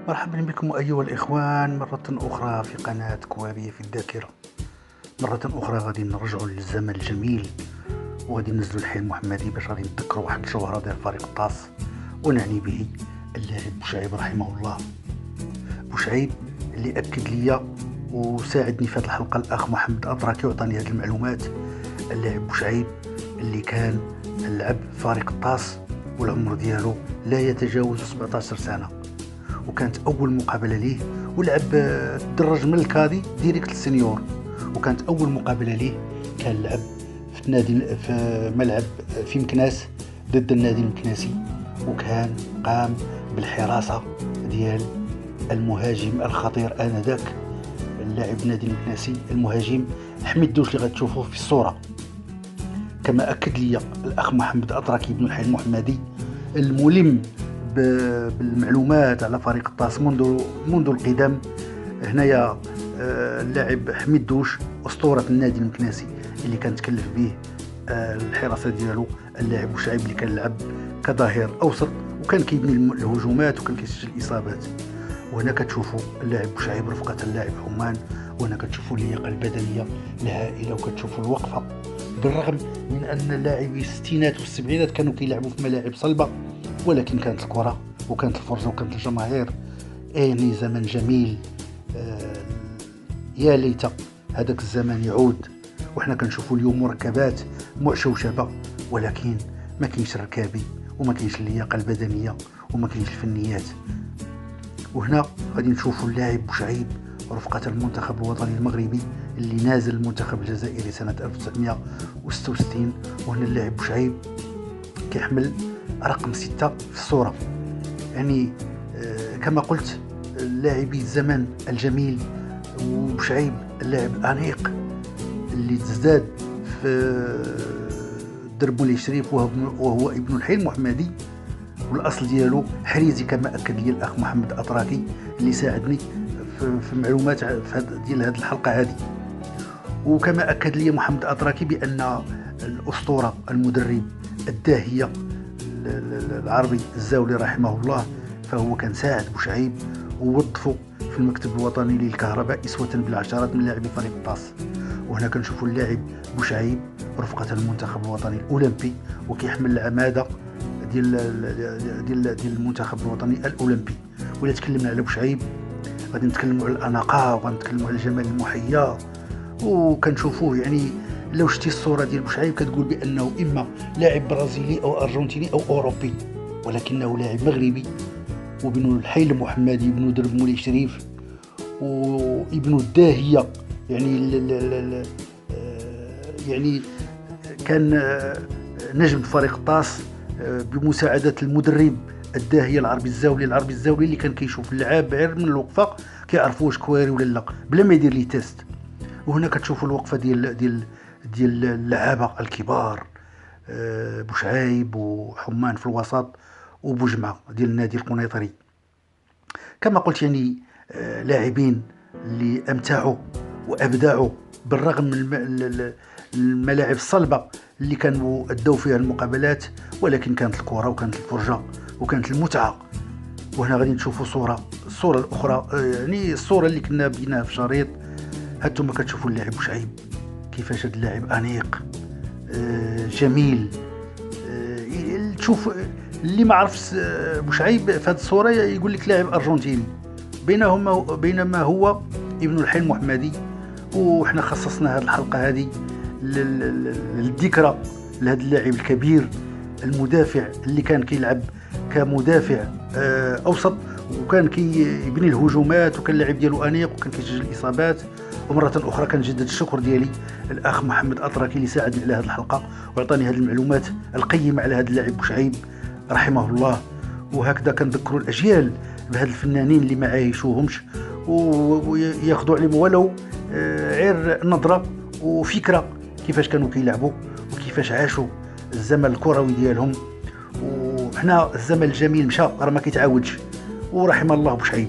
مرحبا بكم أيها الإخوان مرة أخرى في قناة كواري في الذاكرة. مرة أخرى غادي نرجعوا للزمن الجميل وغادي ننزلوا الحي المحمدي باش غادي نتذكروا واحد الجوهرة ديال فريق الطاس، ونعني به اللاعب بوشعيب رحمه الله. بوشعيب اللي أكد لي وساعدني في هذه الحلقة الأخ محمد أطراكي وعطاني هذه المعلومات. اللاعب بوشعيب اللي كان لعب فريق الطاس والعمر ديالو لا يتجاوز 17 سنة، وكانت اول مقابله ليه ولعب تدرج من الكادي ديريكت للسينيور، وكانت اول مقابله ليه كان لعب في نادي في ملعب في مكناس ضد النادي المكناسي، وكان قام بالحراسه ديال المهاجم الخطير انذاك اللاعب نادي المكناسي المهاجم حميد دوش اللي غتشوفوه في الصوره. كما اكد لي الاخ محمد اطراكي بن الحي المحمدي الملم بالمعلومات على فريق الطاس منذ القدم. هنايا اللاعب حميد دوش اسطوره النادي المكناسي اللي كان تكلف به الحراسه ديالو اللاعب بوشعيب اللي كان لعب كظهير اوسط وكان كيبني الهجومات وكان كيسجل الاصابات. وهنا كتشوفوا اللاعب بوشعيب رفقه اللاعب حمان، وهنا كتشوفوا اللياقه البدنيه الهائله وكتشوفوا الوقفه. بالرغم من ان لاعبي الستينات والسبعينات كانوا كيلعبوا في ملاعب صلبه، ولكن كانت الكره وكانت الفرصه وكانت الجماهير. يعني زمن جميل، يا ليت هذاك الزمن يعود. وحنا كنشوفوا اليوم مركبات معشوشبه، ولكن ما كاينش الركابي وما كاينش اللياقه البدنيه وما كاينش الفنيات. وهنا غادي نشوفوا اللاعب بوشعيب رفقة المنتخب الوطني المغربي اللي نازل المنتخب الجزائري سنة 1966. وهنا اللاعب بوشعيب كيحمل رقم 6 في الصورة. يعني كما قلت لاعبي الزمن الجميل، وبوشعيب اللاعب الأنيق اللي تزداد في درب مولاي شريف وهو ابن الحي المحمدي، والاصل ديالو حريزي كما اكد لي الاخ محمد اطراكي اللي ساعدني في معلومات ديال هذه الحلقه هذه. وكما اكد لي محمد اطراكي بان الاسطوره المدرب الداهيه العربي الزاولي رحمه الله فهو كان ساعد بوشعيب ووظفه في المكتب الوطني للكهرباء اسوه بالعشرات من لاعبي فريق الطاس. وهنا كنشوفوا اللاعب بوشعيب رفقه المنتخب الوطني الاولمبي وكيحمل العماده ديال المنتخب الوطني الاولمبي. ولا تكلمنا على بوشعيب غادي نتكلموا على الاناقه وغنتكلموا على الجمال المحيا. وكنشوفوه يعني لو شتي الصوره ديال بوشعيب كتقول بانه اما لاعب برازيلي او ارجنتيني او اوروبي، ولكنه لاعب مغربي وابن الحي المحمدي ابن درب مولاي شريف وابن الداهيه. يعني كان نجم فريق الطاس بمساعدة المدرب الداهية العربي الزاولي اللي كان كيشوف اللعاب غير من الوقفة كيعرفوا واش كواري ولا لا بلا ما يدير ليه تيست. وهنا كتشوفوا الوقفة ديال اللعابة الكبار، بوشعيب وحمان في الوسط وبوجمعة ديال النادي القنيطري. كما قلت يعني لاعبين اللي امتعوا وابدعوا بالرغم من الملاعب الصلبة اللي كانوا ادوا فيها المقابلات، ولكن كانت الكره وكانت الفرجه وكانت المتعه. وهنا غادي نشوفوا الصوره الاخرى، يعني الصوره اللي كنا بديناها في شريط. هانتوما كتشوفوا اللاعب بوشعيب كيفاش هذا اللاعب انيق جميل. تشوف اللي ما عرفش بوشعيب في هذه الصوره يقول لك لاعب ارجنتيني، بينما هو ابن الحي المحمدي. وحنا خصصنا هذه الحلقه هذه للذكرى لهذا اللاعب الكبير المدافع اللي كان كيلعب كمدافع اوسط وكان كيبني الهجومات وكان اللاعب ديالو انيق وكان كيسجل الاصابات. ومره اخرى كنجدد الشكر ديالي الاخ محمد اطراكي اللي ساعدني على هذه الحلقه وعطاني هذه المعلومات القيمه على هذا اللاعب بوشعيب رحمه الله. وهكذا كنذكروا الاجيال بهذا الفنانين اللي ما عايشوهمش وياخذوا عليهم ولو غير نظره وفكره كيفاش كانوا كيلعبوا وكيفاش عاشوا الزمن الكروي ديالهم. وحنا الزمن الجميل مشى راه ما كيتعاودش، ورحم الله بوشعيب.